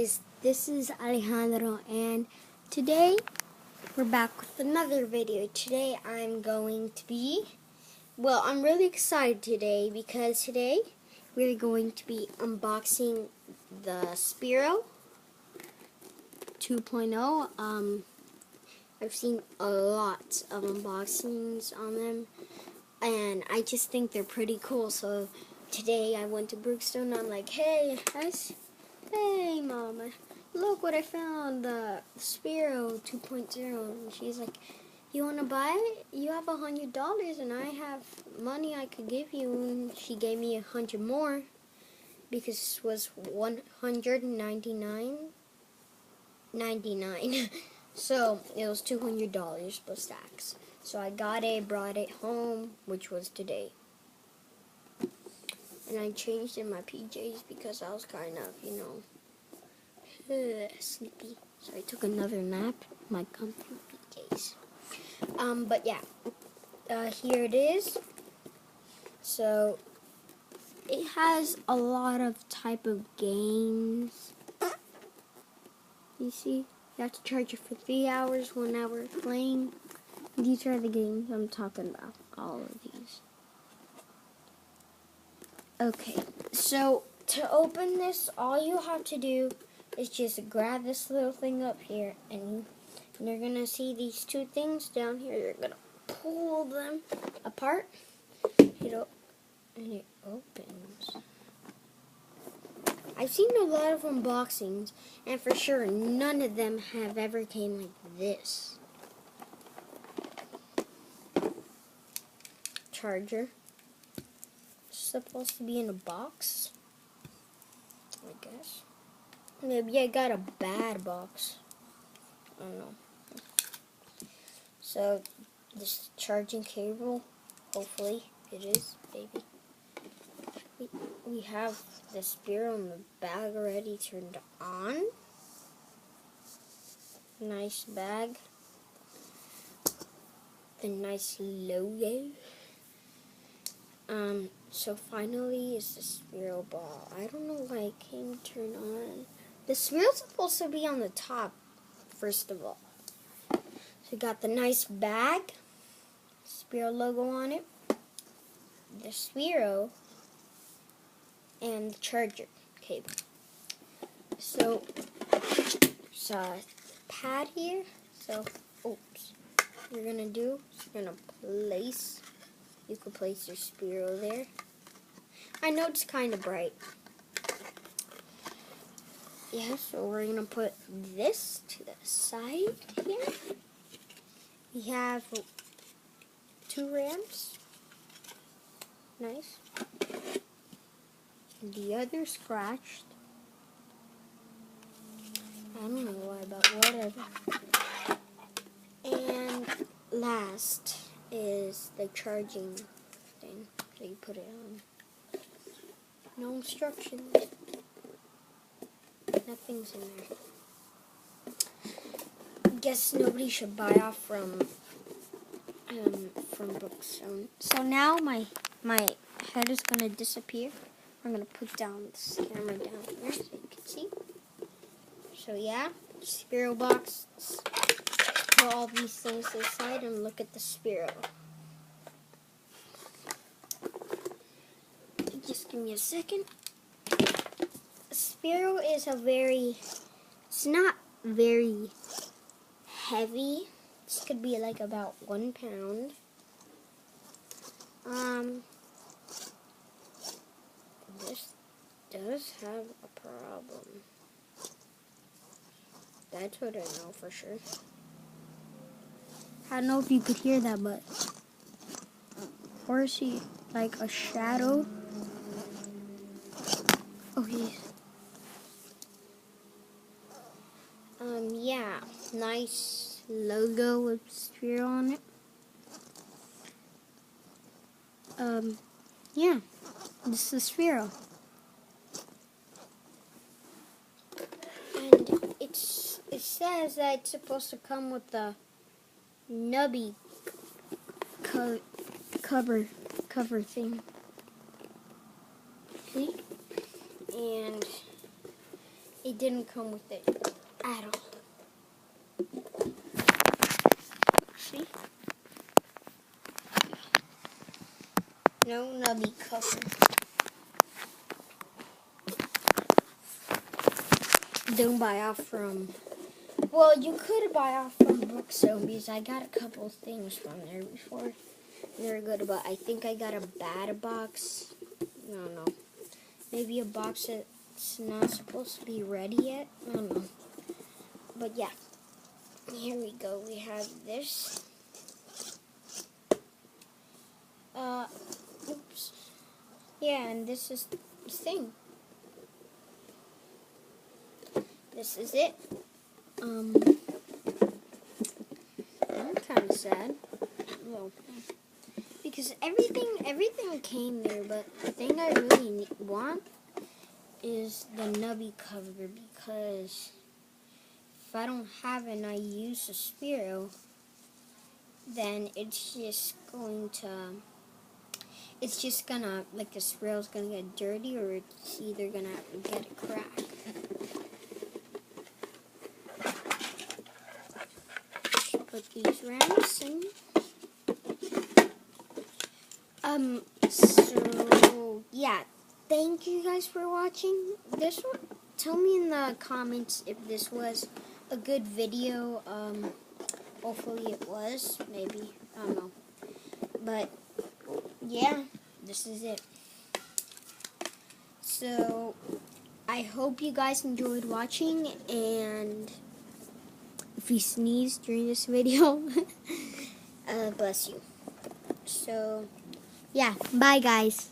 guys, this is Alejandro, and today we're back with another video. Today I'm really excited today because today we're going to be unboxing the Sphero 2.0. I've seen a lot of unboxings on them, and I just think they're pretty cool. So today I went to Brookstone and I'm like, hey guys, hey mama, look what I found, the Sphero 2.0. And she's like, you want to buy it? You have $100 and I have money I could give you. And she gave me 100 more because this was $199.99. So it was $200 plus tax. So I got it, brought it home, which was today. And I changed in my PJs because I was kind of, sleepy. So I took another nap in my comfy PJs. But yeah, here it is. So it has a lot of type of games. You see, you have to charge it for 3 hours, 1 hour playing. These are the games I'm talking about. All of these. Okay, so to open this, all you have to do is just grab this little thing up here, and you're going to see these two things down here. You're going to pull them apart, and it opens. I've seen a lot of unboxings, and for sure none of them have ever came like this. Charger. Supposed to be in a box, I guess. Maybe I got a bad box. I don't know. So this charging cable, hopefully it is, baby. We have the Sphero in the bag already turned on. Nice bag. The nice logo. So finally is the Sphero ball. I don't know why it can't turn on. The Sphero's supposed to be on the top, first of all. So we got the nice bag, Sphero logo on it, the Sphero, and the charger cable. So there's a pad here. So, oops. What you're gonna do is you're gonna place. You can place your Sphero there. I know it's kind of bright. Yeah, so we're going to put this to the side here. We have 2 RAMs. Nice. The other scratched. I don't know why, but whatever. And last is the charging thing. So you put it on. No instructions. Nothing's in there. Guess nobody should buy off from Brookstone. So now my head is gonna disappear. I'm gonna put down this camera down here so you can see. So yeah, Sphero box. Put all these things to the side and look at the Sphero. Just give me a second. Sphero is it's not very heavy. This could be like about 1 pound. This does have a problem. That's what I know for sure. I don't know if you could hear that, but or see like a shadow. Okay. Yeah, nice logo with Sphero on it. Yeah, this is Sphero. And it says that it's supposed to come with the nubby cover thing. See? And It didn't come with it at all. See? No nubby cover. Don't buy off from... Well, you could buy off from Book Zombies. I got a couple things from there before. They're good, but I think I got a bad box. I don't know. Maybe a box that's not supposed to be ready yet. I don't know. But yeah. Here we go. We have this. Oops. Yeah, and this is this thing. This is it. I'm kind of sad. Well, because everything came there, but the thing I really want is the nubby cover, because if I don't have it and I use a Sphero, then it's just gonna, like, the Sphero's gonna get dirty, or it's either gonna get a crack. Put these ramps in. So yeah, thank you guys for watching this one. Tell me in the comments if this was a good video. Hopefully it was, maybe, I don't know. But yeah, this is it. So I hope you guys enjoyed watching, and if you sneeze during this video, bless you. So yeah, bye guys.